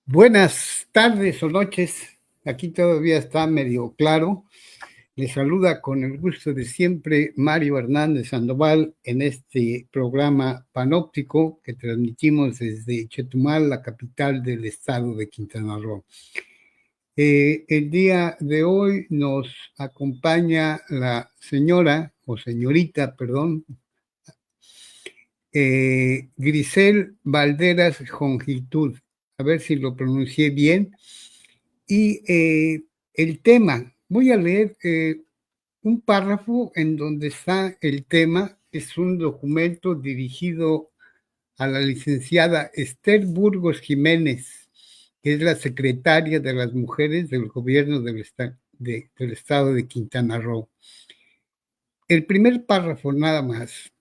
Buenas tardes o noches, aquí todavía está medio claro. Les saluda con el gusto de siempre Mario Hernández Sandoval en este programa panóptico que transmitimos desde Chetumal, la capital del estado de Quintana Roo. El día de hoy nos acompaña la señora, o señorita, perdón, Grisel Valderas Jongitud, a ver si lo pronuncié bien. Y el tema, voy a leer un párrafo en donde está el tema, es un documento dirigido a la licenciada Esther Burgos Jiménez, que es la secretaria de las mujeres del gobierno del estado de Quintana Roo. El primer párrafo nada más.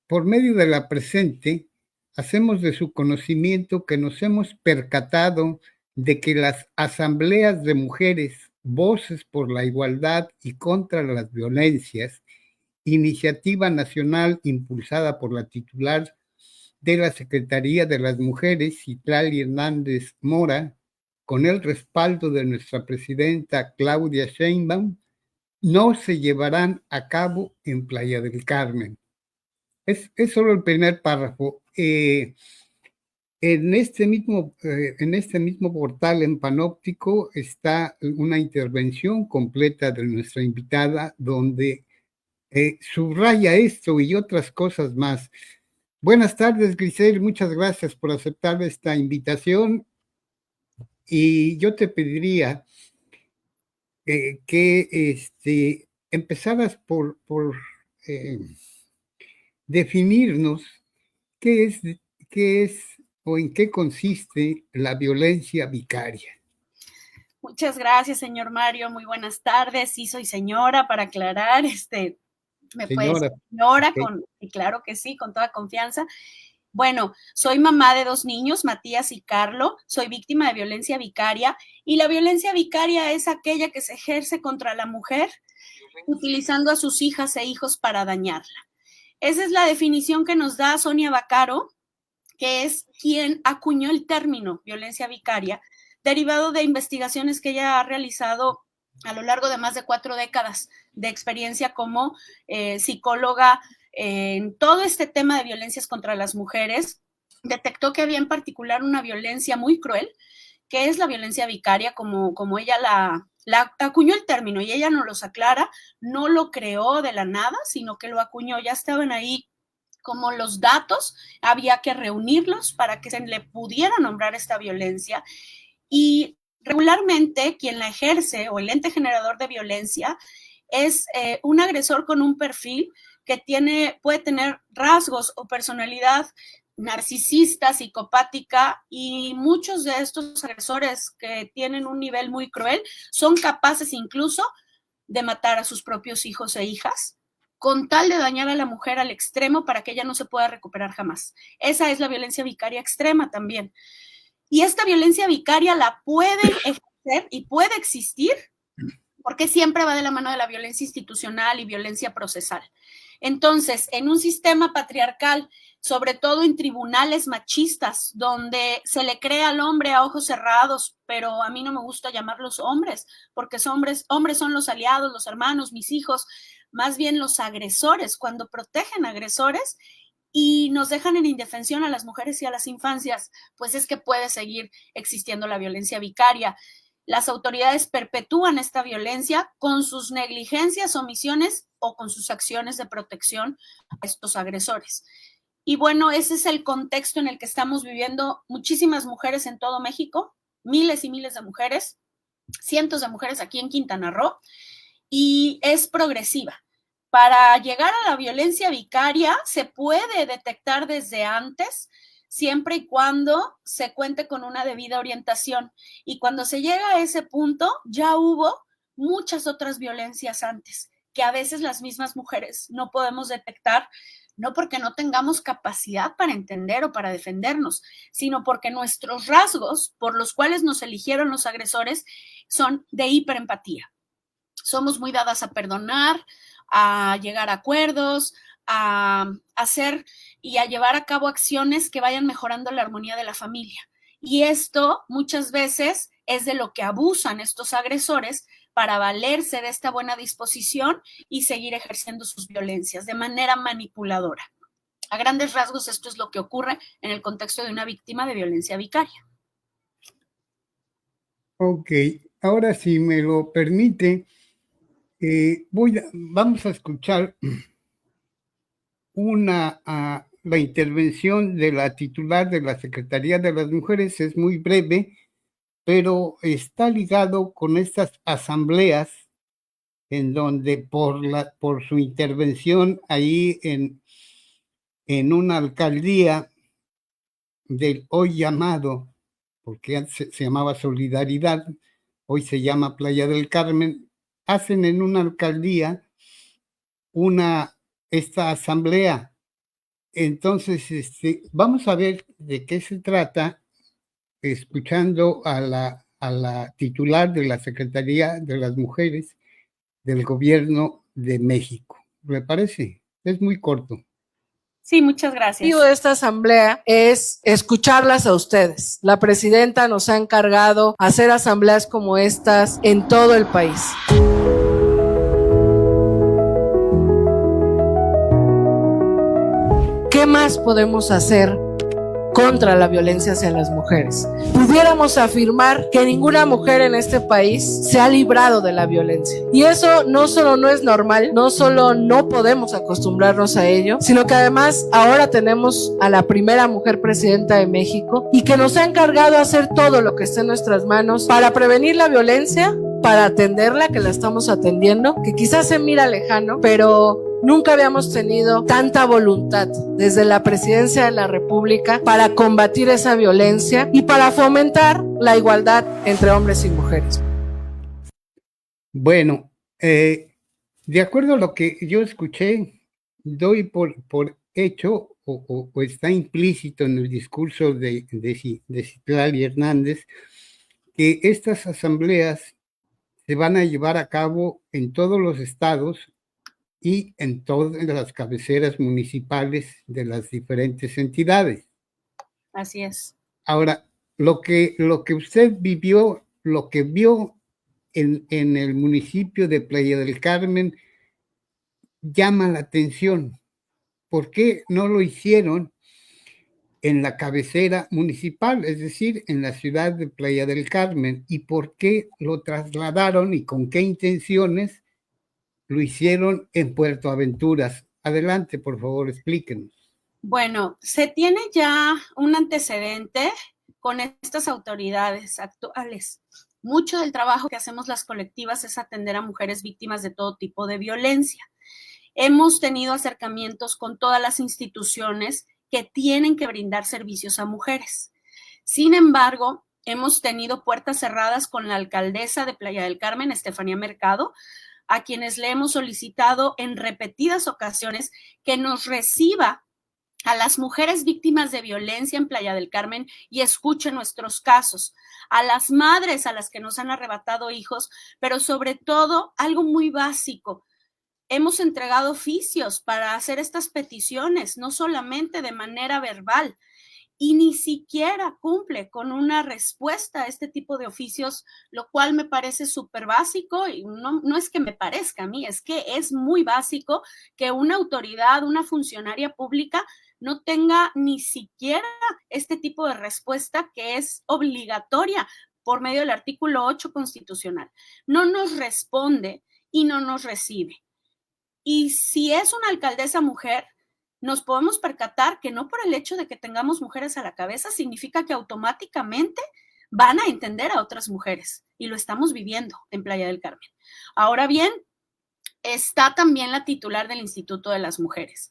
Por medio de la presente, hacemos de su conocimiento que nos hemos percatado de que las asambleas de mujeres, Voces por la Igualdad y contra las Violencias, iniciativa nacional impulsada por la titular de la Secretaría de las Mujeres, Citlali Hernández Mora, con el respaldo de nuestra presidenta Claudia Sheinbaum, no se llevarán a cabo en Playa del Carmen. Es solo el primer párrafo. En este mismo portal en Panóptico está una intervención completa de nuestra invitada donde subraya esto y otras cosas más. Buenas tardes, Grisel, muchas gracias por aceptar esta invitación y yo te pediría que empezaras por eh, definirnos qué es, qué es o en qué consiste la violencia vicaria. Muchas gracias, señor Mario. Muy buenas tardes. Sí, soy señora, para aclarar. Me puede decir señora, okay. Y claro que sí, con toda confianza. Bueno, soy mamá de 2 niños, Matías y Carlo. Soy víctima de violencia vicaria y la violencia vicaria es aquella que se ejerce contra la mujer utilizando a sus hijas e hijos para dañarla. Esa es la definición que nos da Sonia Vaccaro, que es quien acuñó el término violencia vicaria, derivado de investigaciones que ella ha realizado a lo largo de más de 4 décadas de experiencia como psicóloga en todo este tema de violencias contra las mujeres. Detectó que había en particular una violencia muy cruel, que es la violencia vicaria, como ella la acuñó el término, y ella nos los aclara, no lo creó de la nada, sino que lo acuñó, ya estaban ahí como los datos, había que reunirlos para que se le pudiera nombrar esta violencia. Y regularmente quien la ejerce o el ente generador de violencia es un agresor con un perfil que puede tener rasgos o personalidad narcisista, psicopática, y muchos de estos agresores que tienen un nivel muy cruel son capaces incluso de matar a sus propios hijos e hijas con tal de dañar a la mujer al extremo para que ella no se pueda recuperar jamás. Esa es la violencia vicaria extrema también. Y esta violencia vicaria la pueden ejercer y puede existir porque siempre va de la mano de la violencia institucional y violencia procesal. Entonces, en un sistema patriarcal, sobre todo en tribunales machistas, donde se le cree al hombre a ojos cerrados, pero a mí no me gusta llamarlos hombres, porque hombres son los aliados, los hermanos, mis hijos, más bien los agresores, cuando protegen agresores y nos dejan en indefensión a las mujeres y a las infancias, pues es que puede seguir existiendo la violencia vicaria. Las autoridades perpetúan esta violencia con sus negligencias, omisiones o con sus acciones de protección a estos agresores. Y bueno, ese es el contexto en el que estamos viviendo muchísimas mujeres en todo México, miles y miles de mujeres, cientos de mujeres aquí en Quintana Roo, y es progresiva. Para llegar a la violencia vicaria se puede detectar desde antes, siempre y cuando se cuente con una debida orientación. Y cuando se llega a ese punto, ya hubo muchas otras violencias antes, que a veces las mismas mujeres no podemos detectar, no porque no tengamos capacidad para entender o para defendernos, sino porque nuestros rasgos por los cuales nos eligieron los agresores son de hiperempatía. Somos muy dadas a perdonar, a llegar a acuerdos, a hacer y a llevar a cabo acciones que vayan mejorando la armonía de la familia. Y esto muchas veces es de lo que abusan estos agresores para valerse de esta buena disposición y seguir ejerciendo sus violencias de manera manipuladora. A grandes rasgos, esto es lo que ocurre en el contexto de una víctima de violencia vicaria. Ok, ahora si me lo permite, vamos a escuchar la intervención de la titular de la Secretaría de las Mujeres. Es muy breve, pero está ligado con estas asambleas en donde por su intervención ahí en una alcaldía del hoy llamado, porque antes se llamaba Solidaridad, hoy se llama Playa del Carmen, hacen en una alcaldía esta asamblea. Entonces, vamos a ver de qué se trata, escuchando a la titular de la Secretaría de las Mujeres del Gobierno de México. ¿Le parece? Es muy corto. Sí, muchas gracias. El objetivo de esta asamblea es escucharlas a ustedes. La presidenta nos ha encargado hacer asambleas como estas en todo el país. ¿Qué más podemos hacer contra la violencia hacia las mujeres? Pudiéramos afirmar que ninguna mujer en este país se ha librado de la violencia. Y eso no solo no es normal, no solo no podemos acostumbrarnos a ello, sino que además ahora tenemos a la primera mujer presidenta de México y que nos ha encargado hacer todo lo que esté en nuestras manos para prevenir la violencia, para atenderla, que la estamos atendiendo, que quizás se mira lejano, pero nunca habíamos tenido tanta voluntad desde la presidencia de la República para combatir esa violencia y para fomentar la igualdad entre hombres y mujeres. Bueno, de acuerdo a lo que yo escuché, doy por hecho o está implícito en el discurso de Citlali Hernández que estas asambleas se van a llevar a cabo en todos los estados y en todas las cabeceras municipales de las diferentes entidades. Así es. Ahora, lo que usted vivió, lo que vio en el municipio de Playa del Carmen, llama la atención. ¿Por qué no lo hicieron en la cabecera municipal, es decir, en la ciudad de Playa del Carmen? ¿Y por qué lo trasladaron y con qué intenciones lo hicieron en Puerto Aventuras? Adelante, por favor, explíquenos. Bueno, se tiene ya un antecedente con estas autoridades actuales. Mucho del trabajo que hacemos las colectivas es atender a mujeres víctimas de todo tipo de violencia. Hemos tenido acercamientos con todas las instituciones que tienen que brindar servicios a mujeres. Sin embargo, hemos tenido puertas cerradas con la alcaldesa de Playa del Carmen, Estefanía Mercado, a quienes le hemos solicitado en repetidas ocasiones que nos reciba a las mujeres víctimas de violencia en Playa del Carmen y escuche nuestros casos, a las madres a las que nos han arrebatado hijos, pero sobre todo algo muy básico. Hemos entregado oficios para hacer estas peticiones, no solamente de manera verbal, y ni siquiera cumple con una respuesta a este tipo de oficios, lo cual me parece súper básico, y no es que me parezca a mí, es que es muy básico que una autoridad, una funcionaria pública no tenga ni siquiera este tipo de respuesta que es obligatoria por medio del artículo 8 constitucional. No nos responde y no nos recibe. Y si es una alcaldesa mujer, nos podemos percatar que no por el hecho de que tengamos mujeres a la cabeza significa que automáticamente van a entender a otras mujeres, y lo estamos viviendo en Playa del Carmen. Ahora bien, está también la titular del Instituto de las Mujeres.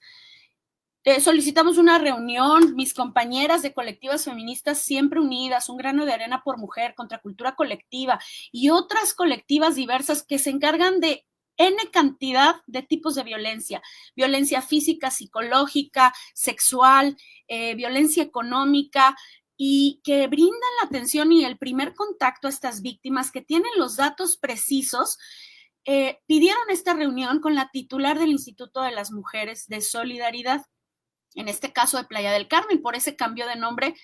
Solicitamos una reunión, mis compañeras de colectivas feministas Siempre Unidas, Un Grano de Arena por Mujer, Contracultura Colectiva y otras colectivas diversas que se encargan de N cantidad de tipos de violencia física, psicológica, sexual, violencia económica, y que brindan la atención y el primer contacto a estas víctimas que tienen los datos precisos. Pidieron esta reunión con la titular del Instituto de las Mujeres de Solidaridad, en este caso de Playa del Carmen, por ese cambio de nombre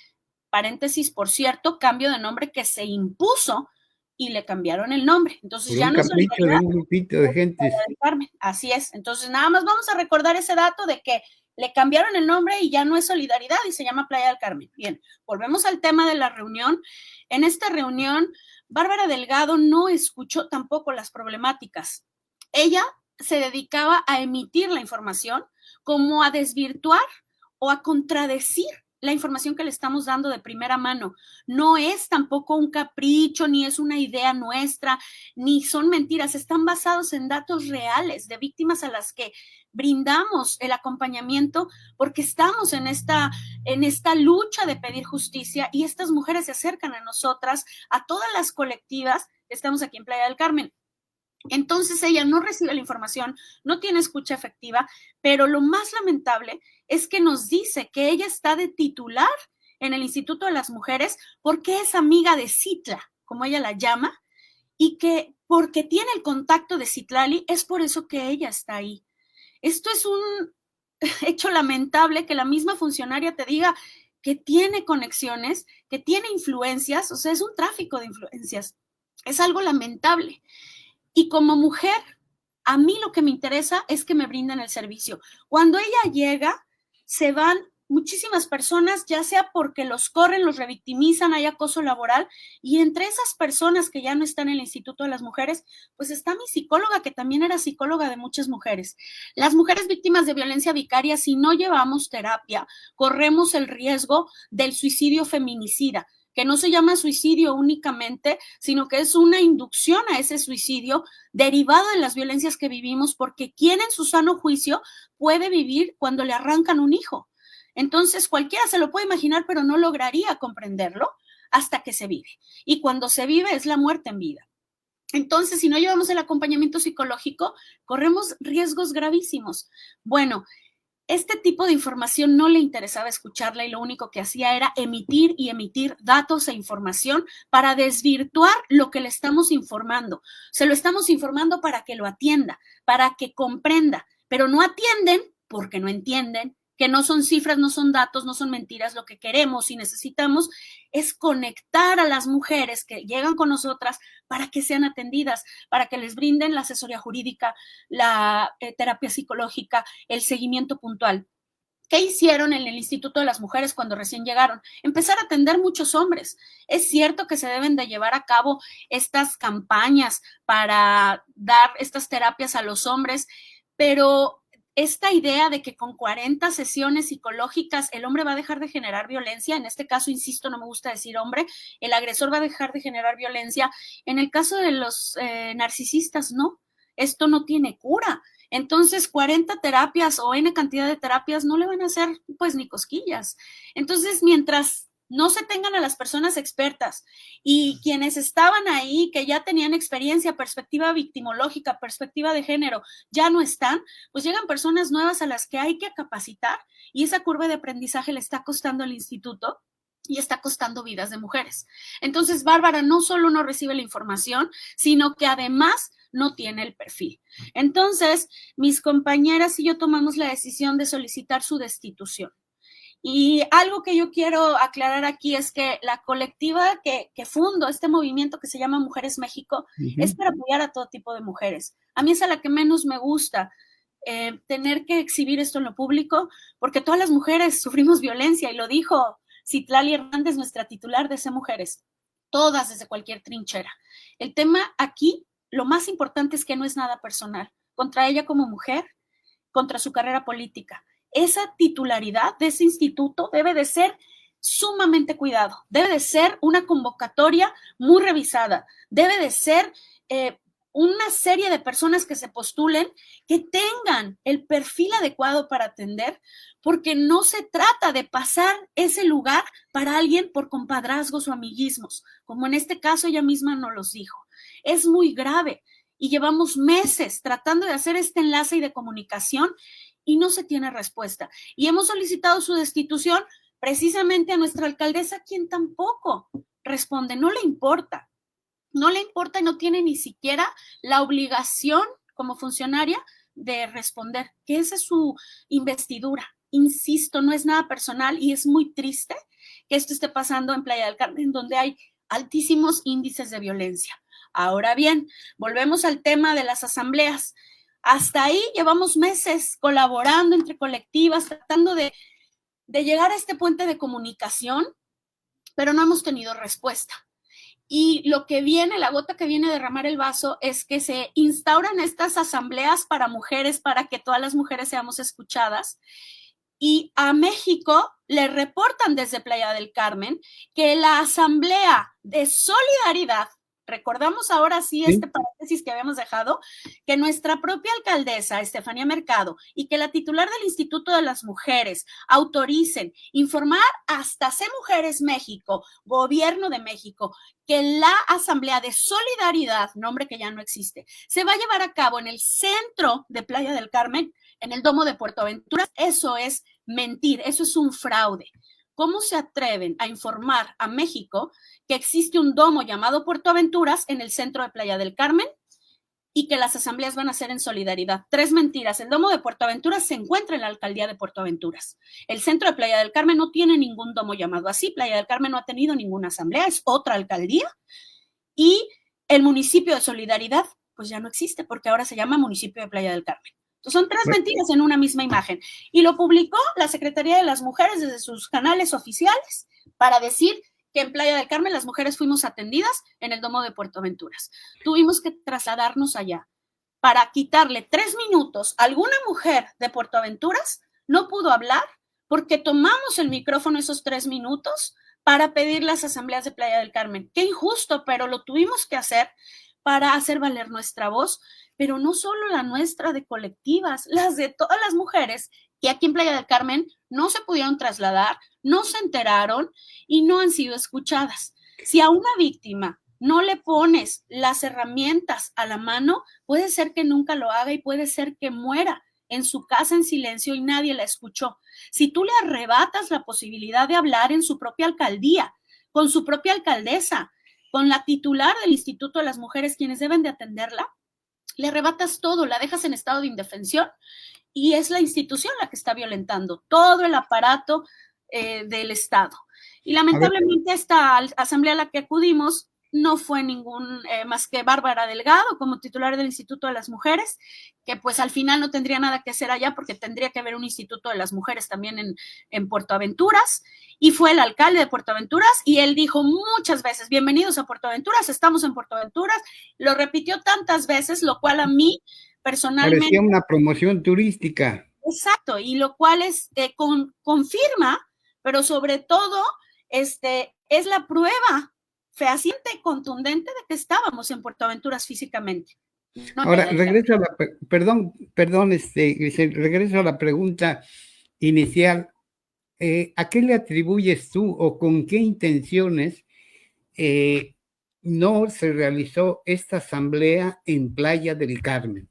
paréntesis, por cierto, cambio de nombre que se impuso y le cambiaron el nombre. Entonces por ya un no es capricho de un grupito de gente. Carmen. Así es. Entonces nada más vamos a recordar ese dato de que le cambiaron el nombre y ya no es Solidaridad y se llama Playa del Carmen. Bien, volvemos al tema de la reunión. En esta reunión, Bárbara Delgado no escuchó tampoco las problemáticas. Ella se dedicaba a emitir la información, como a desvirtuar o a contradecir la información que le estamos dando de primera mano. No es tampoco un capricho, ni es una idea nuestra, ni son mentiras, están basados en datos reales de víctimas a las que brindamos el acompañamiento porque estamos en esta lucha de pedir justicia y estas mujeres se acercan a nosotras, a todas las colectivas. Estamos aquí en Playa del Carmen. Entonces ella no recibe la información, no tiene escucha efectiva, pero lo más lamentable es que nos dice que ella está de titular en el Instituto de las Mujeres porque es amiga de Citla, como ella la llama, y que porque tiene el contacto de Citlali, es por eso que ella está ahí. Esto es un hecho lamentable que la misma funcionaria te diga que tiene conexiones, que tiene influencias, o sea, es un tráfico de influencias. Es algo lamentable. Y como mujer, a mí lo que me interesa es que me brinden el servicio. Cuando ella llega, se van muchísimas personas, ya sea porque los corren, los revictimizan, hay acoso laboral, y entre esas personas que ya no están en el Instituto de las Mujeres, pues está mi psicóloga, que también era psicóloga de muchas mujeres. Las mujeres víctimas de violencia vicaria, si no llevamos terapia, corremos el riesgo del suicidio feminicida, que no se llama suicidio únicamente, sino que es una inducción a ese suicidio derivado de las violencias que vivimos, porque ¿quién en su sano juicio puede vivir cuando le arrancan un hijo? Entonces cualquiera se lo puede imaginar, pero no lograría comprenderlo hasta que se vive. Y cuando se vive es la muerte en vida. Entonces, si no llevamos el acompañamiento psicológico, corremos riesgos gravísimos. Bueno, este tipo de información no le interesaba escucharla y lo único que hacía era emitir y emitir datos e información para desvirtuar lo que le estamos informando. Se lo estamos informando para que lo atienda, para que comprenda, pero no atienden porque no entienden, que no son cifras, no son datos, no son mentiras. Lo que queremos y necesitamos es conectar a las mujeres que llegan con nosotras para que sean atendidas, para que les brinden la asesoría jurídica, la terapia psicológica, el seguimiento puntual. ¿Qué hicieron en el Instituto de las Mujeres cuando recién llegaron? Empezar a atender muchos hombres. Es cierto que se deben de llevar a cabo estas campañas para dar estas terapias a los hombres, pero esta idea de que con 40 sesiones psicológicas el hombre va a dejar de generar violencia, en este caso, insisto, no me gusta decir hombre, el agresor va a dejar de generar violencia. En el caso de los narcisistas, no, esto no tiene cura. Entonces, 40 terapias o N cantidad de terapias no le van a hacer pues ni cosquillas. Entonces, mientras no se tengan a las personas expertas y quienes estaban ahí, que ya tenían experiencia, perspectiva victimológica, perspectiva de género, ya no están, pues llegan personas nuevas a las que hay que capacitar y esa curva de aprendizaje le está costando al instituto y está costando vidas de mujeres. Entonces, Bárbara no solo no recibe la información, sino que además no tiene el perfil. Entonces, mis compañeras y yo tomamos la decisión de solicitar su destitución. Y algo que yo quiero aclarar aquí es que la colectiva que fundo, este movimiento que se llama Mujeres México, es para apoyar a todo tipo de mujeres. A mí es a la que menos me gusta tener que exhibir esto en lo público, porque todas las mujeres sufrimos violencia, y lo dijo Citlali Hernández, nuestra titular de C Mujeres, todas desde cualquier trinchera. El tema aquí, lo más importante es que no es nada personal, contra ella como mujer, contra su carrera política. Esa titularidad de ese instituto debe de ser sumamente cuidado, debe de ser una convocatoria muy revisada, debe de ser una serie de personas que se postulen, que tengan el perfil adecuado para atender, porque no se trata de pasar ese lugar para alguien por compadrazgos o amiguismos, como en este caso ella misma nos los dijo. Es muy grave y llevamos meses tratando de hacer este enlace y de comunicación y no se tiene respuesta. Y hemos solicitado su destitución precisamente a nuestra alcaldesa, quien tampoco responde, no le importa y no tiene ni siquiera la obligación como funcionaria de responder, que esa es su investidura. Insisto, no es nada personal y es muy triste que esto esté pasando en Playa del Carmen, donde hay altísimos índices de violencia. Ahora bien, volvemos al tema de las asambleas. Hasta ahí llevamos meses colaborando entre colectivas, tratando de llegar a este puente de comunicación, pero no hemos tenido respuesta. Y lo que viene, la gota que viene a derramar el vaso, es que se instauran estas asambleas para mujeres, para que todas las mujeres seamos escuchadas. Y a México le reportan desde Playa del Carmen que la asamblea de solidaridad, recordamos ahora sí este paréntesis que habíamos dejado, que nuestra propia alcaldesa, Estefanía Mercado, y que la titular del Instituto de las Mujeres autoricen informar hasta C Mujeres México, Gobierno de México, que la Asamblea de Solidaridad, nombre que ya no existe, se va a llevar a cabo en el centro de Playa del Carmen, en el Domo de Puerto Aventuras. Eso es mentir, eso es un fraude. ¿Cómo se atreven a informar a México que existe un domo llamado Puerto Aventuras en el centro de Playa del Carmen y que las asambleas van a ser en solidaridad? 3 mentiras. El domo de Puerto Aventuras se encuentra en la alcaldía de Puerto Aventuras. El centro de Playa del Carmen no tiene ningún domo llamado así. Playa del Carmen no ha tenido ninguna asamblea, es otra alcaldía. Y el municipio de Solidaridad, pues ya no existe porque ahora se llama municipio de Playa del Carmen. Entonces, son 3 mentiras en una misma imagen. Y lo publicó la Secretaría de las Mujeres desde sus canales oficiales para decir que en Playa del Carmen las mujeres fuimos atendidas en el domo de Puerto Aventuras. Tuvimos que trasladarnos allá para quitarle 3 minutos a alguna mujer de Puerto Aventuras. No pudo hablar porque tomamos el micrófono esos 3 minutos para pedir las asambleas de Playa del Carmen. Qué injusto, pero lo tuvimos que hacer para hacer valer nuestra voz, pero no solo la nuestra de colectivas, las de todas las mujeres que aquí en Playa del Carmen no se pudieron trasladar, no se enteraron y no han sido escuchadas. Si a una víctima no le pones las herramientas a la mano, puede ser que nunca lo haga y puede ser que muera en su casa en silencio y nadie la escuchó. Si tú le arrebatas la posibilidad de hablar en su propia alcaldía, con su propia alcaldesa, con la titular del Instituto de las Mujeres, quienes deben de atenderla, le arrebatas todo, la dejas en estado de indefensión y es la institución la que está violentando todo el aparato del Estado. Y lamentablemente esta asamblea a la que acudimos no fue ningún más que Bárbara Delgado como titular del Instituto de las Mujeres, que pues al final no tendría nada que hacer allá porque tendría que haber un Instituto de las Mujeres también en Puerto Aventuras, y fue el alcalde de Puerto Aventuras y él dijo muchas veces, bienvenidos a Puerto Aventuras, estamos en Puerto Aventuras, lo repitió tantas veces, lo cual a mí personalmente... Parecía una promoción turística. Exacto, y lo cual confirma, pero sobre todo es la prueba fehaciente y contundente de que estábamos en Puerto Aventuras físicamente. No, ahora, regreso a la, perdón, Grisel, regreso a la pregunta inicial. ¿A qué le atribuyes tú o con qué intenciones no se realizó esta asamblea en Playa del Carmen?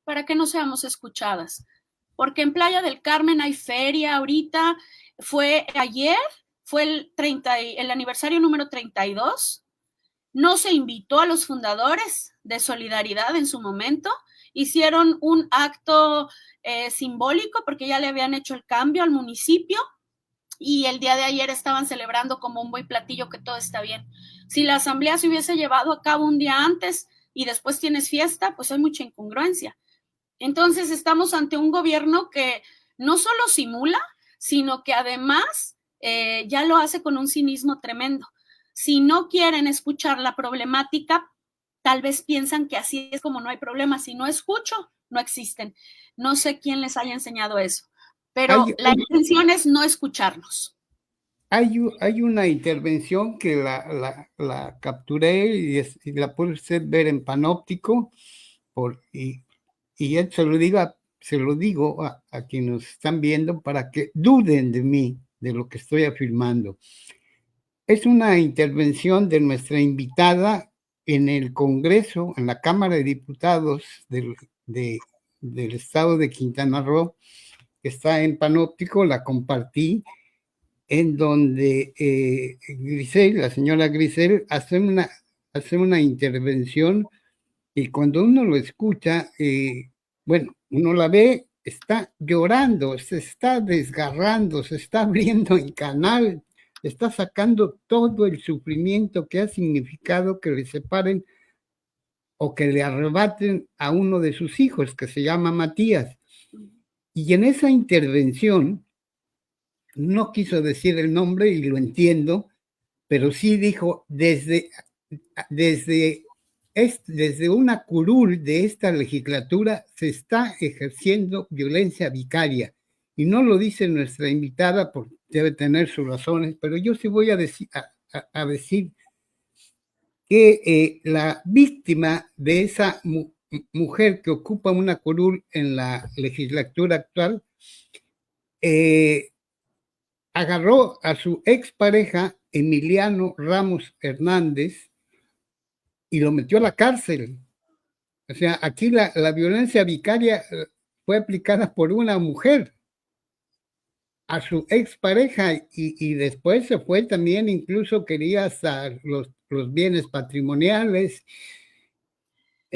Para que no seamos escuchadas, porque en Playa del Carmen hay feria ahorita, ayer fue el aniversario número 32, no se invitó a los fundadores de Solidaridad en su momento, hicieron un acto simbólico porque ya le habían hecho el cambio al municipio y el día de ayer estaban celebrando como un buen platillo que todo está bien. Si la asamblea se hubiese llevado a cabo un día antes y después tienes fiesta, pues hay mucha incongruencia. Entonces estamos ante un gobierno que no solo simula, sino que además ya lo hace con un cinismo tremendo. Si no quieren escuchar la problemática, tal vez piensan que así es como no hay problema. Si no escucho, no existen. No sé quién les haya enseñado eso, pero la intención es no escucharnos. Hay una intervención que la capturé y la puede usted ver en Panóptico y él se lo digo a quienes nos están viendo para que duden de mí, de lo que estoy afirmando. Es una intervención de nuestra invitada en el Congreso, en la Cámara de Diputados del estado de Quintana Roo, que está en Panóptico, la compartí, en donde la señora Grisel hace una intervención y cuando uno lo escucha, uno la ve, está llorando, se está desgarrando, se está abriendo en canal está sacando todo el sufrimiento que ha significado que le separen o que le arrebaten a uno de sus hijos, que se llama Matías. Y en esa intervención, no quiso decir el nombre y lo entiendo, pero sí dijo, desde una curul de esta legislatura se está ejerciendo violencia vicaria. Y no lo dice nuestra invitada, porque debe tener sus razones, pero yo sí voy a decir que la víctima de esa mujer que ocupa una curul en la legislatura actual agarró a su expareja Emiliano Ramos Hernández y lo metió a la cárcel. O sea, aquí la violencia vicaria fue aplicada por una mujer a su expareja y después se fue también, incluso quería hasta los bienes patrimoniales.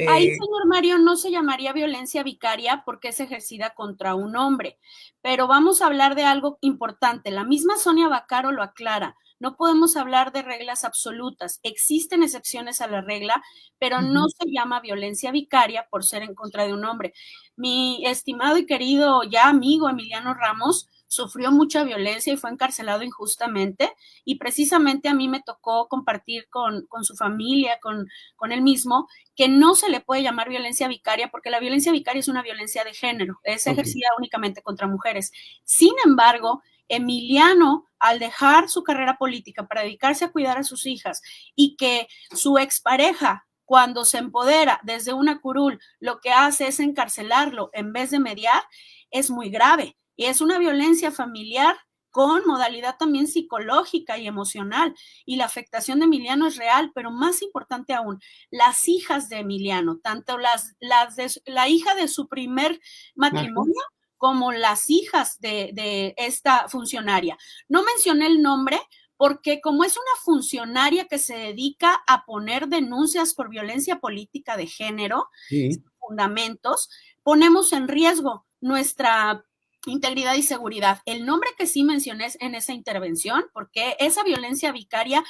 Ahí, señor Mario, no se llamaría violencia vicaria porque es ejercida contra un hombre, pero vamos a hablar de algo importante. La misma Sonia Vaccaro lo aclara. No podemos hablar de reglas absolutas. Existen excepciones a la regla, pero no se llama violencia vicaria por ser en contra de un hombre. Mi estimado y querido ya amigo Emiliano Ramos sufrió mucha violencia y fue encarcelado injustamente, y precisamente a mí me tocó compartir con su familia, con él mismo, que no se le puede llamar violencia vicaria porque la violencia vicaria es una violencia de género, es ejercida únicamente contra mujeres. Sin embargo, Emiliano, al dejar su carrera política para dedicarse a cuidar a sus hijas y que su expareja, cuando se empodera desde una curul, lo que hace es encarcelarlo en vez de mediar, es muy grave. Y es una violencia familiar con modalidad también psicológica y emocional. Y la afectación de Emiliano es real, pero más importante aún, las hijas de Emiliano, tanto la hija de su primer matrimonio como las hijas de esta funcionaria. No mencioné el nombre porque como es una funcionaria que se dedica a poner denuncias por violencia política de género, sin fundamentos, ponemos en riesgo nuestra integridad y seguridad. El nombre que sí mencioné en esa intervención, porque esa violencia vicaria,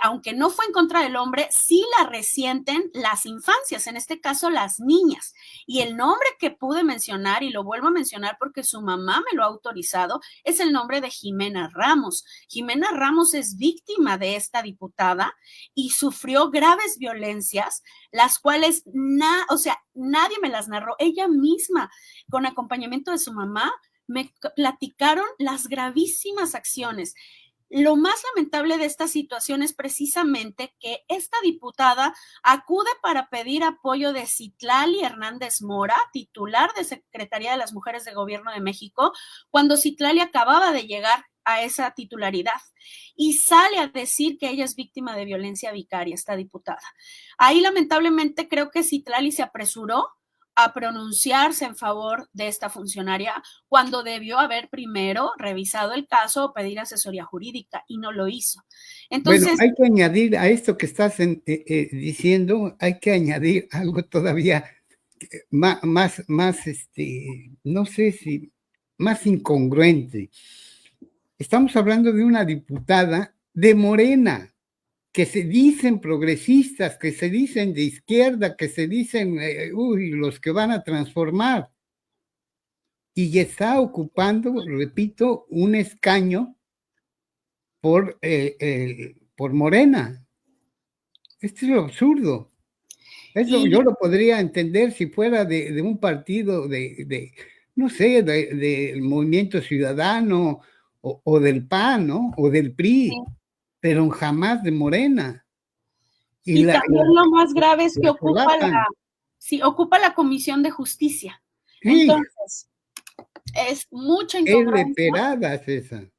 aunque no fue en contra del hombre, sí la resienten las infancias, en este caso las niñas. Y el nombre que pude mencionar, y lo vuelvo a mencionar porque su mamá me lo ha autorizado, es el nombre de Jimena Ramos. Jimena Ramos es víctima de esta diputada y sufrió graves violencias, las cuales, nadie me las narró. Ella misma, con acompañamiento de su mamá, me platicaron las gravísimas acciones. Lo más lamentable de esta situación es precisamente que esta diputada acude para pedir apoyo de Citlali Hernández Mora, titular de Secretaría de las Mujeres de Gobierno de México, cuando Citlali acababa de llegar a esa titularidad, y sale a decir que ella es víctima de violencia vicaria, esta diputada. Ahí lamentablemente creo que Citlali se apresuró a pronunciarse en favor de esta funcionaria cuando debió haber primero revisado el caso o pedir asesoría jurídica, y no lo hizo. Entonces, bueno, hay que añadir a esto que estás diciendo, hay que añadir algo todavía más, no sé si más incongruente. Estamos hablando de una diputada de Morena, que se dicen progresistas, que se dicen de izquierda, que se dicen, los que van a transformar. Y está ocupando, repito, un escaño por Morena. Esto es lo absurdo. Eso yo lo podría entender si fuera de un partido no sé, del Movimiento Ciudadano o del PAN, ¿no? O del PRI. Sí. Pero jamás de Morena. Y también lo más grave es que ocupa la Comisión de Justicia. Sí. Entonces, es mucha incongruencia. Es esa.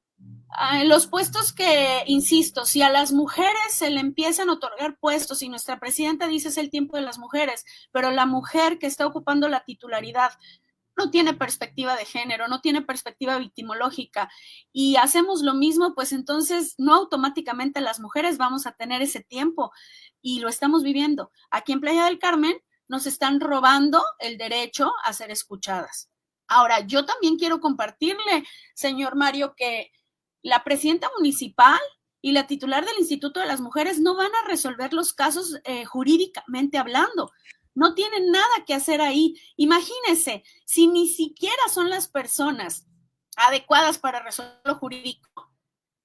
Los puestos que, insisto, si a las mujeres se le empiezan a otorgar puestos y nuestra presidenta dice es el tiempo de las mujeres, pero la mujer que está ocupando la titularidad no tiene perspectiva de género, no tiene perspectiva victimológica, y hacemos lo mismo, pues entonces no automáticamente las mujeres vamos a tener ese tiempo, y lo estamos viviendo. Aquí en Playa del Carmen nos están robando el derecho a ser escuchadas. Ahora, yo también quiero compartirle, señor Mario, que la presidenta municipal y la titular del Instituto de las Mujeres no van a resolver los casos jurídicamente hablando. No tienen nada que hacer ahí. Imagínense, si ni siquiera son las personas adecuadas para resolver lo jurídico,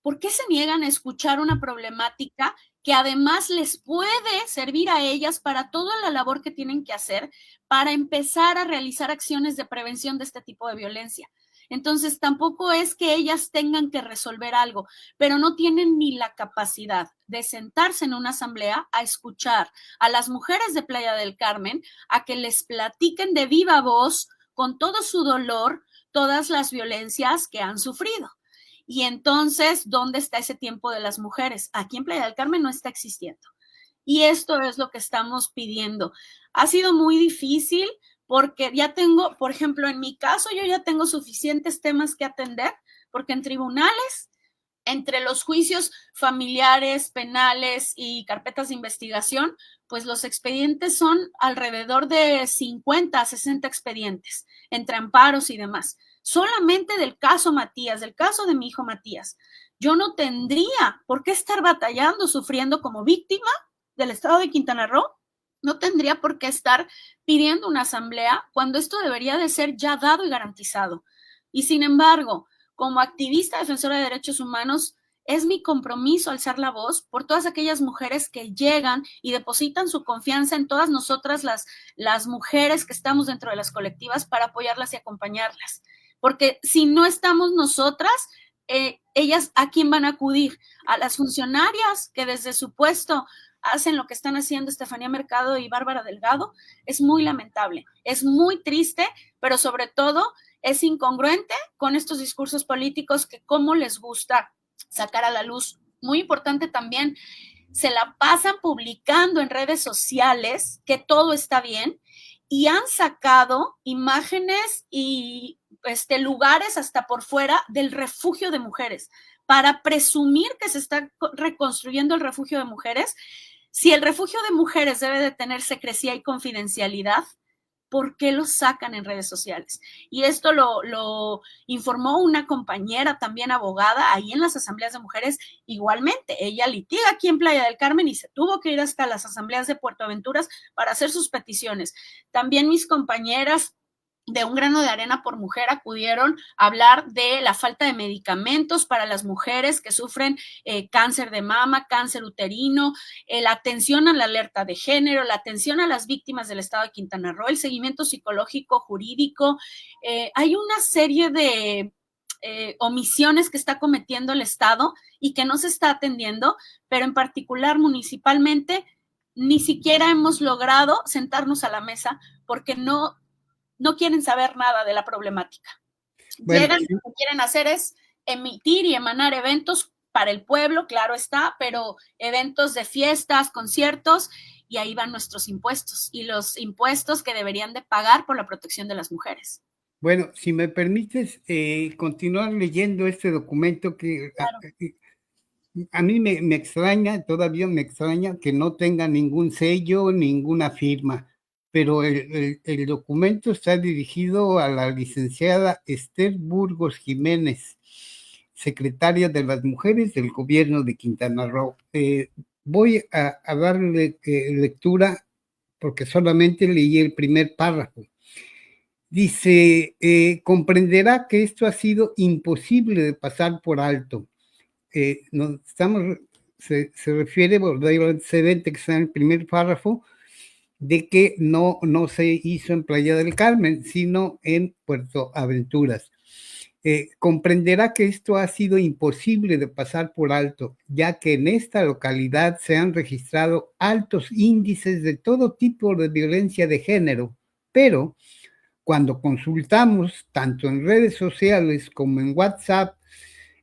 ¿por qué se niegan a escuchar una problemática que además les puede servir a ellas para toda la labor que tienen que hacer para empezar a realizar acciones de prevención de este tipo de violencia? Entonces, tampoco es que ellas tengan que resolver algo, pero no tienen ni la capacidad de sentarse en una asamblea a escuchar a las mujeres de Playa del Carmen, a que les platiquen de viva voz, con todo su dolor, todas las violencias que han sufrido. Y entonces, ¿dónde está ese tiempo de las mujeres? Aquí en Playa del Carmen no está existiendo. Y esto es lo que estamos pidiendo. Ha sido muy difícil porque ya tengo, por ejemplo, en mi caso, yo ya tengo suficientes temas que atender, porque en tribunales, entre los juicios familiares, penales y carpetas de investigación, pues los expedientes son alrededor de 50 a 60 expedientes, entre amparos y demás. Solamente del caso Matías, del caso de mi hijo Matías, yo no tendría por qué estar batallando, sufriendo como víctima del estado de Quintana Roo. No tendría por qué estar pidiendo una asamblea cuando esto debería de ser ya dado y garantizado. Y sin embargo, como activista defensora de derechos humanos, es mi compromiso alzar la voz por todas aquellas mujeres que llegan y depositan su confianza en todas nosotras las mujeres que estamos dentro de las colectivas para apoyarlas y acompañarlas. Porque si no estamos nosotras, ellas, ¿a quién van a acudir? A las funcionarias que desde su puesto hacen lo que están haciendo Estefanía Mercado y Bárbara Delgado. Es muy lamentable, es muy triste, pero sobre todo es incongruente con estos discursos políticos que cómo les gusta sacar a la luz. Muy importante también, se la pasan publicando en redes sociales que todo está bien y han sacado imágenes y lugares hasta por fuera del refugio de mujeres para presumir que se está reconstruyendo el refugio de mujeres. Si el refugio de mujeres debe de tener secrecía y confidencialidad, ¿por qué lo sacan en redes sociales? Y esto lo informó una compañera también abogada ahí en las asambleas de mujeres. Igualmente, ella litiga aquí en Playa del Carmen y se tuvo que ir hasta las asambleas de Puerto Aventuras para hacer sus peticiones. También mis compañeras de Un Grano de Arena por Mujer acudieron a hablar de la falta de medicamentos para las mujeres que sufren cáncer de mama, cáncer uterino, la atención a la alerta de género, la atención a las víctimas del estado de Quintana Roo, el seguimiento psicológico, jurídico. Hay una serie de omisiones que está cometiendo el Estado y que no se está atendiendo, pero en particular municipalmente ni siquiera hemos logrado sentarnos a la mesa porque no quieren saber nada de la problemática. Bueno, llegan, lo que quieren hacer es emitir y emanar eventos para el pueblo, claro está, pero eventos de fiestas, conciertos, y ahí van nuestros impuestos, y los impuestos que deberían de pagar por la protección de las mujeres. Bueno, si me permites continuar leyendo este documento que claro. A mí me extraña, todavía me extraña que no tenga ningún sello, ninguna firma, pero el documento está dirigido a la licenciada Esther Burgos Jiménez, secretaria de las Mujeres del Gobierno de Quintana Roo. Voy a darle lectura porque solamente leí el primer párrafo. Dice, comprenderá que esto ha sido imposible de pasar por alto. Se refiere, que está en el primer párrafo, de que no se hizo en Playa del Carmen, sino en Puerto Aventuras. Comprenderá que esto ha sido imposible de pasar por alto, ya que en esta localidad se han registrado altos índices de todo tipo de violencia de género, pero cuando consultamos tanto en redes sociales como en WhatsApp,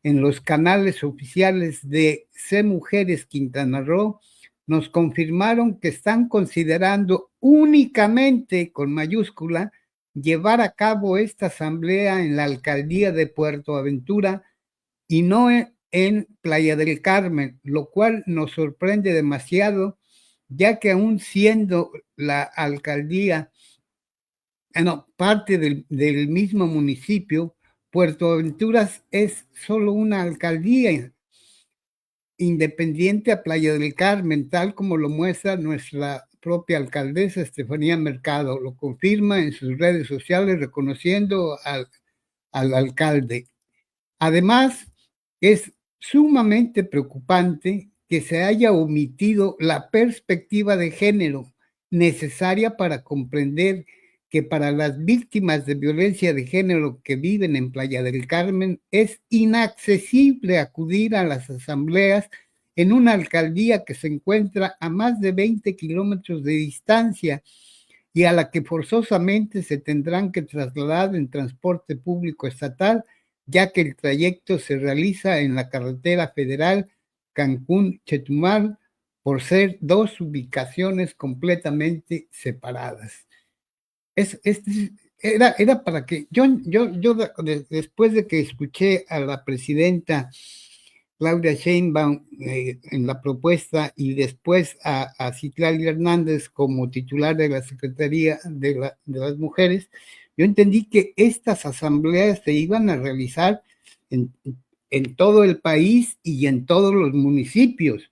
en los canales oficiales de C Mujeres Quintana Roo, nos confirmaron que están considerando únicamente, con mayúscula, llevar a cabo esta asamblea en la alcaldía de Puerto Aventura y no en Playa del Carmen, lo cual nos sorprende demasiado, ya que aún siendo la alcaldía, parte del mismo municipio, Puerto Aventuras es solo una alcaldía independiente a Playa del Carmen, tal como lo muestra nuestra propia alcaldesa Estefanía Mercado. Lo confirma en sus redes sociales reconociendo al alcalde. Además, es sumamente preocupante que se haya omitido la perspectiva de género necesaria para comprender que para las víctimas de violencia de género que viven en Playa del Carmen es inaccesible acudir a las asambleas en una alcaldía que se encuentra a más de 20 kilómetros de distancia y a la que forzosamente se tendrán que trasladar en transporte público estatal, ya que el trayecto se realiza en la carretera federal Cancún-Chetumal, por ser dos ubicaciones completamente separadas. Era para que yo después de que escuché a la presidenta Claudia Sheinbaum en la propuesta y después a Citlali Hernández como titular de la Secretaría de las Mujeres, yo entendí que estas asambleas se iban a realizar en todo el país y en todos los municipios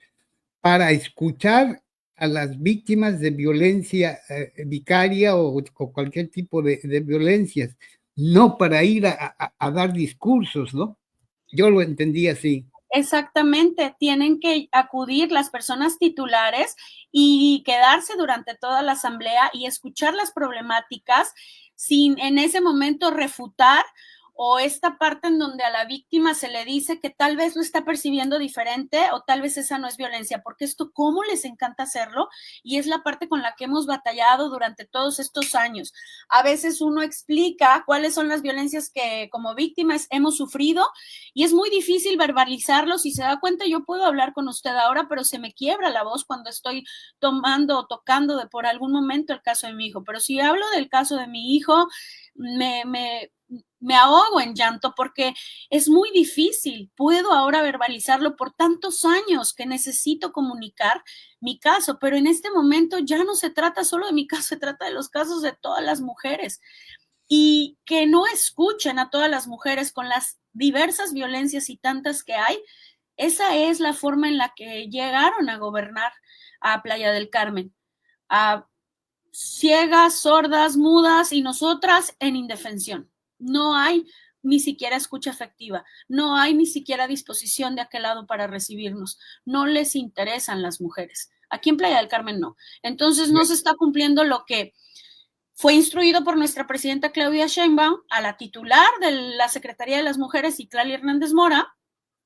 para escuchar a las víctimas de violencia vicaria o cualquier tipo de violencias, no para ir a dar discursos, ¿no? Yo lo entendí así. Exactamente, tienen que acudir las personas titulares y quedarse durante toda la asamblea y escuchar las problemáticas sin en ese momento refutar o esta parte en donde a la víctima se le dice que tal vez lo está percibiendo diferente o tal vez esa no es violencia, porque esto cómo les encanta hacerlo y es la parte con la que hemos batallado durante todos estos años. A veces uno explica cuáles son las violencias que como víctimas hemos sufrido y es muy difícil verbalizarlo. Si se da cuenta, yo puedo hablar con usted ahora, pero se me quiebra la voz cuando estoy tomando o tocando de por algún momento el caso de mi hijo, pero si hablo del caso de mi hijo, me ahogo en llanto porque es muy difícil. Puedo ahora verbalizarlo por tantos años que necesito comunicar mi caso, pero en este momento ya no se trata solo de mi caso, se trata de los casos de todas las mujeres y que no escuchen a todas las mujeres con las diversas violencias y tantas que hay. Esa es la forma en la que llegaron a gobernar a Playa del Carmen, a ciegas, sordas, mudas y nosotras en indefensión. No hay ni siquiera escucha efectiva, no hay ni siquiera disposición de aquel lado para recibirnos, no les interesan las mujeres. Aquí en Playa del Carmen no. Entonces no se está cumpliendo lo que fue instruido por nuestra presidenta Claudia Sheinbaum a la titular de la Secretaría de las Mujeres, Citlali Hernández Mora,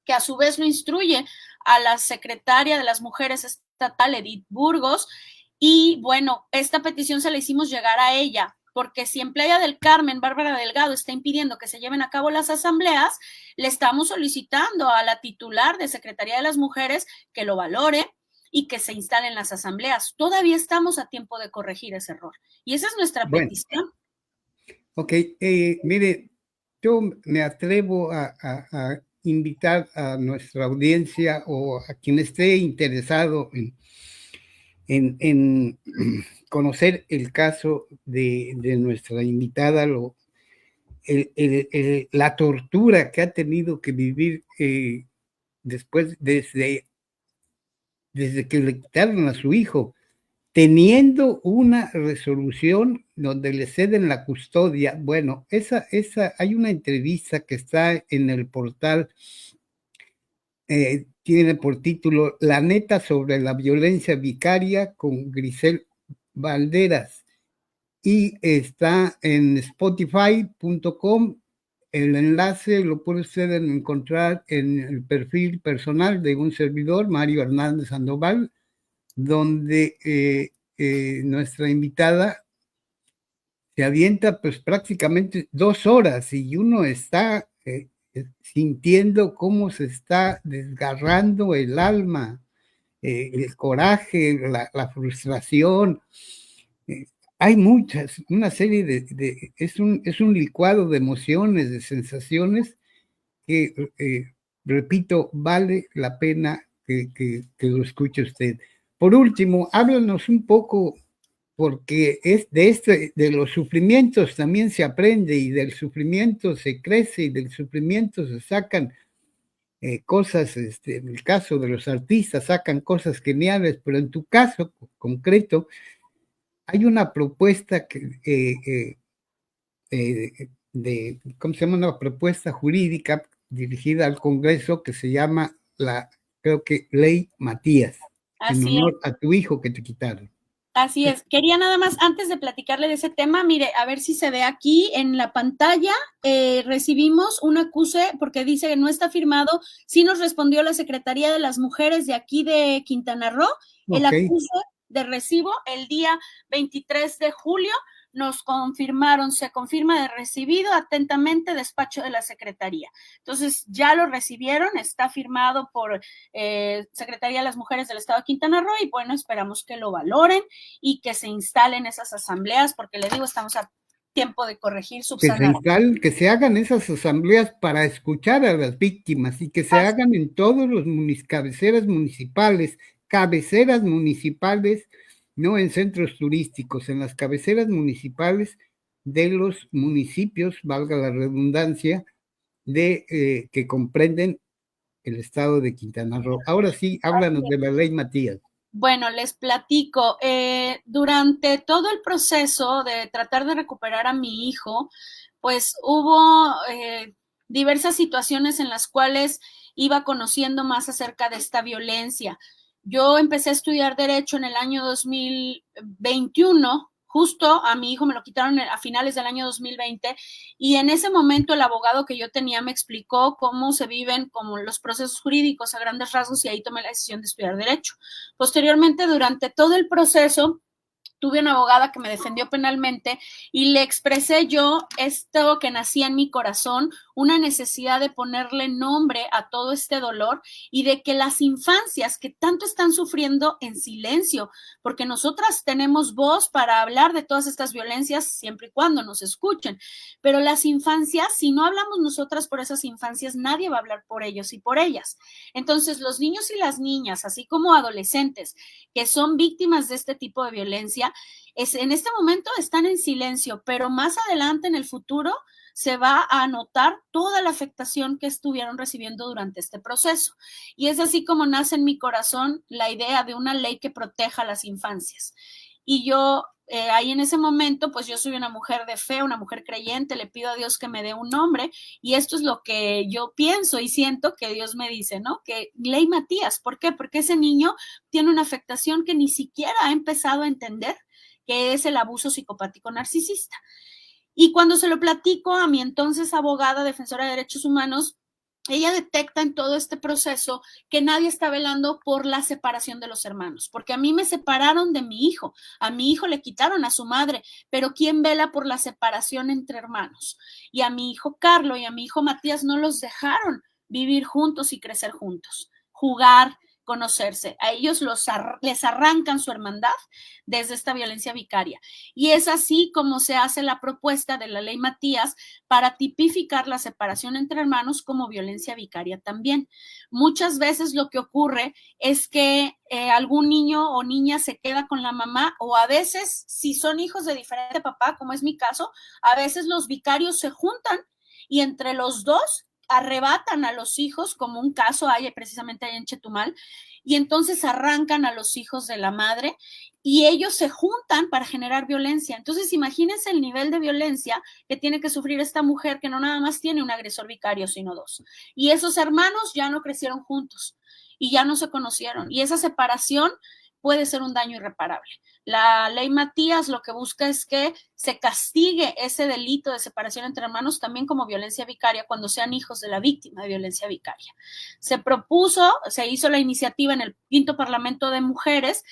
que a su vez lo instruye a la secretaria de las Mujeres estatal, Edith Burgos, y bueno, esta petición se la hicimos llegar a ella, porque si en Playa del Carmen Bárbara Delgado está impidiendo que se lleven a cabo las asambleas, le estamos solicitando a la titular de Secretaría de las Mujeres que lo valore y que se instalen las asambleas. Todavía estamos a tiempo de corregir ese error. Y esa es nuestra petición. Ok, mire, yo me atrevo a invitar a nuestra audiencia o a quien esté interesado en conocer el caso de nuestra invitada, la tortura que ha tenido que vivir después, desde que le quitaron a su hijo, teniendo una resolución donde le ceden la custodia. Bueno, hay una entrevista que está en el portal, tiene por título La neta sobre la violencia vicaria con Grisel Valderas y está en spotify.com. El enlace lo puede usted encontrar en el perfil personal de un servidor, Mario Hernández Sandoval, donde nuestra invitada se avienta pues prácticamente 2 horas y uno está sintiendo cómo se está desgarrando el alma, el coraje, la frustración. Hay una serie es un licuado de emociones, de sensaciones que, repito, vale la pena que lo escuche usted. Por último, háblanos un poco porque es de los sufrimientos también se aprende, y del sufrimiento se crece, y del sufrimiento se sacan cosas, en el caso de los artistas sacan cosas geniales, pero en tu caso concreto hay una propuesta ¿cómo se llama? Una propuesta jurídica dirigida al Congreso que se llama creo que Ley Matías, en honor a tu hijo que te quitaron. Así es. Quería nada más, antes de platicarle de ese tema, mire, a ver si se ve aquí en la pantalla, recibimos un acuse porque dice que no está firmado. Sí nos respondió la Secretaría de las Mujeres de aquí de Quintana Roo, el acuse de recibo el día 23 de julio. Nos confirmaron, se confirma de recibido, atentamente, despacho de la Secretaría. Entonces, ya lo recibieron, está firmado por Secretaría de las Mujeres del Estado de Quintana Roo, y bueno, esperamos que lo valoren y que se instalen esas asambleas, porque le digo, estamos a tiempo de corregir, subsanar. Que se hagan esas asambleas para escuchar a las víctimas, y que se hagan en todos los cabeceras municipales, no en centros turísticos, en las cabeceras municipales de los municipios, valga la redundancia, que comprenden el estado de Quintana Roo. Ahora sí, háblanos de la Ley Matías. Bueno, les platico. Durante todo el proceso de tratar de recuperar a mi hijo, pues hubo diversas situaciones en las cuales iba conociendo más acerca de esta violencia. Yo empecé a estudiar Derecho en el año 2021, justo a mi hijo me lo quitaron a finales del año 2020, y en ese momento el abogado que yo tenía me explicó cómo se viven como los procesos jurídicos a grandes rasgos, y ahí tomé la decisión de estudiar Derecho. Posteriormente, durante todo el proceso, tuve una abogada que me defendió penalmente y le expresé yo esto que nacía en mi corazón, una necesidad de ponerle nombre a todo este dolor y de que las infancias que tanto están sufriendo en silencio, porque nosotras tenemos voz para hablar de todas estas violencias siempre y cuando nos escuchen, pero las infancias, si no hablamos nosotras por esas infancias, nadie va a hablar por ellos y por ellas. Entonces, los niños y las niñas, así como adolescentes que son víctimas de este tipo de violencia, en este momento están en silencio, pero más adelante en el futuro se va a notar toda la afectación que estuvieron recibiendo durante este proceso. Y es así como nace en mi corazón la idea de una ley que proteja a las infancias. Y yo, ahí en ese momento, pues yo soy una mujer de fe, una mujer creyente, le pido a Dios que me dé un nombre, y esto es lo que yo pienso y siento que Dios me dice, ¿no? Que Ley Matías, ¿por qué? Porque ese niño tiene una afectación que ni siquiera ha empezado a entender, que es el abuso psicopático narcisista. Y cuando se lo platico a mi entonces abogada, defensora de derechos humanos, ella detecta en todo este proceso que nadie está velando por la separación de los hermanos, porque a mí me separaron de mi hijo, a mi hijo le quitaron a su madre, pero ¿quién vela por la separación entre hermanos? Y a mi hijo Carlos y a mi hijo Matías no los dejaron vivir juntos y crecer juntos, jugar, conocerse. A ellos les arrancan su hermandad desde esta violencia vicaria. Y es así como se hace la propuesta de la Ley Matías para tipificar la separación entre hermanos como violencia vicaria también. Muchas veces lo que ocurre es que algún niño o niña se queda con la mamá, o a veces, si son hijos de diferente papá, como es mi caso, a veces los vicarios se juntan y entre los dos arrebatan a los hijos, como un caso hay precisamente ahí en Chetumal, y entonces arrancan a los hijos de la madre y ellos se juntan para generar violencia. Entonces imagínense el nivel de violencia que tiene que sufrir esta mujer, que no nada más tiene un agresor vicario, sino dos. Y esos hermanos ya no crecieron juntos y ya no se conocieron, y esa separación puede ser un daño irreparable. La Ley Matías lo que busca es que se castigue ese delito de separación entre hermanos también como violencia vicaria cuando sean hijos de la víctima de violencia vicaria. Se hizo la iniciativa en el 5º Parlamento de Mujeres,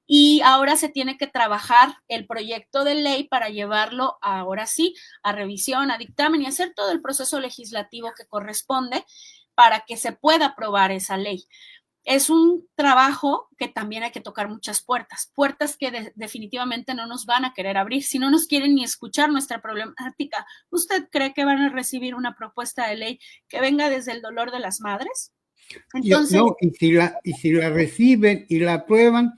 y ahora se tiene que trabajar el proyecto de ley para llevarlo ahora sí a revisión, a dictamen y hacer todo el proceso legislativo que corresponde para que se pueda aprobar esa ley. Es un trabajo que también hay que tocar muchas puertas que definitivamente no nos van a querer abrir, si no nos quieren ni escuchar nuestra problemática. ¿Usted cree que van a recibir una propuesta de ley que venga desde el dolor de las madres? Entonces, no, y si la reciben y la aprueban,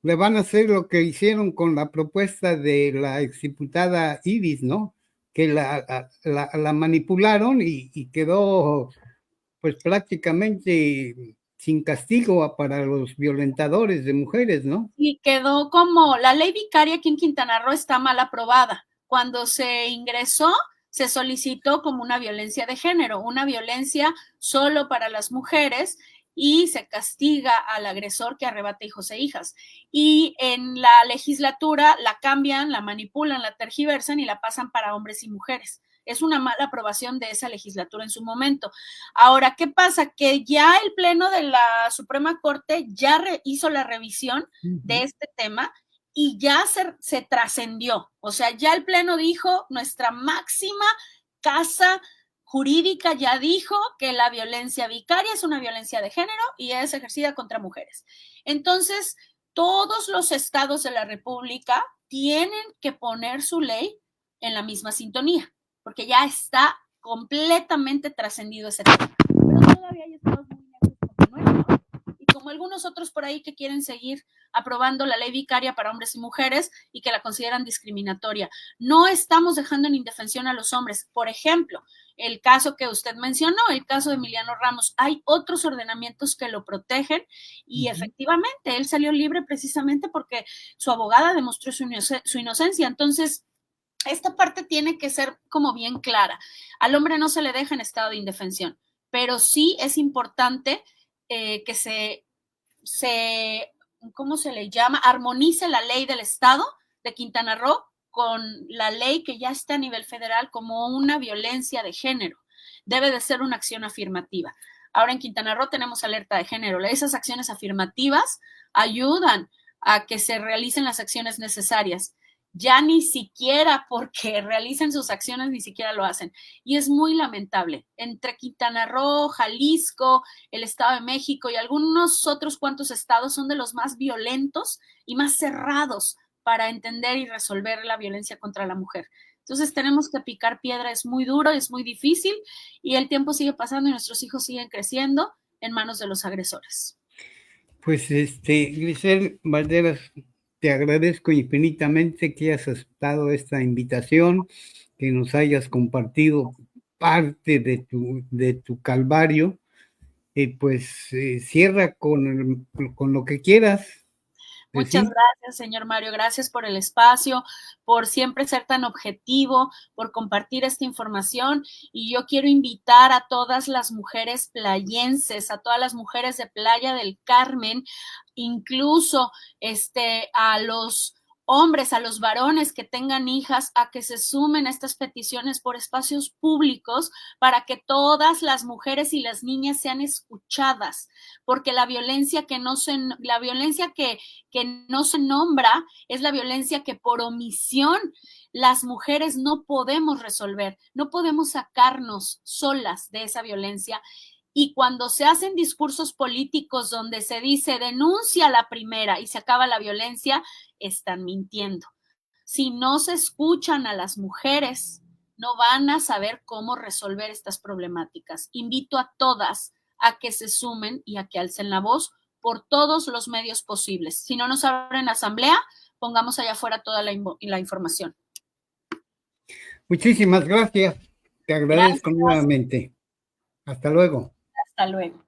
le van a hacer lo que hicieron con la propuesta de la exdiputada Iris, ¿no? Que la manipularon y quedó pues prácticamente sin castigo para los violentadores de mujeres, ¿no? Y quedó como la ley vicaria aquí en Quintana Roo está mal aprobada. Cuando se ingresó, se solicitó como una violencia de género, una violencia solo para las mujeres, y se castiga al agresor que arrebata hijos e hijas. Y en la legislatura la cambian, la manipulan, la tergiversan y la pasan para hombres y mujeres. Es una mala aprobación de esa legislatura en su momento. Ahora, ¿qué pasa? Que ya el Pleno de la Suprema Corte ya hizo la revisión de este tema y ya se trascendió. O sea, ya el Pleno dijo, nuestra máxima casa jurídica ya dijo que la violencia vicaria es una violencia de género y es ejercida contra mujeres. Entonces, todos los estados de la República tienen que poner su ley en la misma sintonía, porque ya está completamente trascendido ese tema. Pero todavía hay estados muy necios como nuestro, y como algunos otros por ahí que quieren seguir aprobando la ley vicaria para hombres y mujeres y que la consideran discriminatoria. No estamos dejando en indefensión a los hombres. Por ejemplo, el caso que usted mencionó, el caso de Emiliano Ramos, hay otros ordenamientos que lo protegen y efectivamente él salió libre precisamente porque su abogada demostró su inocencia. Entonces, esta parte tiene que ser como bien clara. Al hombre no se le deja en estado de indefensión, pero sí es importante que se, ¿cómo se le llama? Armonice la ley del estado de Quintana Roo con la ley que ya está a nivel federal como una violencia de género. Debe de ser una acción afirmativa. Ahora en Quintana Roo tenemos alerta de género. Esas acciones afirmativas ayudan a que se realicen las acciones necesarias. Ya ni siquiera porque realicen sus acciones, ni siquiera lo hacen. Y es muy lamentable. Entre Quintana Roo, Jalisco, el Estado de México y algunos otros cuantos estados son de los más violentos y más cerrados para entender y resolver la violencia contra la mujer. Entonces tenemos que picar piedra, es muy duro, es muy difícil y el tiempo sigue pasando y nuestros hijos siguen creciendo en manos de los agresores. Pues Grisel Valderas, te agradezco infinitamente que hayas aceptado esta invitación, que nos hayas compartido parte de tu calvario. Pues cierra con lo que quieras. Muchas gracias, señor Mario. Gracias por el espacio, por siempre ser tan objetivo, por compartir esta información. Y yo quiero invitar a todas las mujeres playenses, a todas las mujeres de Playa del Carmen, incluso a los hombres, a los varones que tengan hijas, a que se sumen a estas peticiones por espacios públicos para que todas las mujeres y las niñas sean escuchadas, porque la violencia que no se nombra es la violencia que por omisión las mujeres no podemos resolver, no podemos sacarnos solas de esa violencia. Y cuando se hacen discursos políticos donde se dice denuncia la primera y se acaba la violencia, están mintiendo. Si no se escuchan a las mujeres, no van a saber cómo resolver estas problemáticas. Invito a todas a que se sumen y a que alcen la voz por todos los medios posibles. Si no nos abren asamblea, pongamos allá afuera toda la información. Muchísimas gracias. Te agradezco nuevamente. Hasta luego. Hasta luego.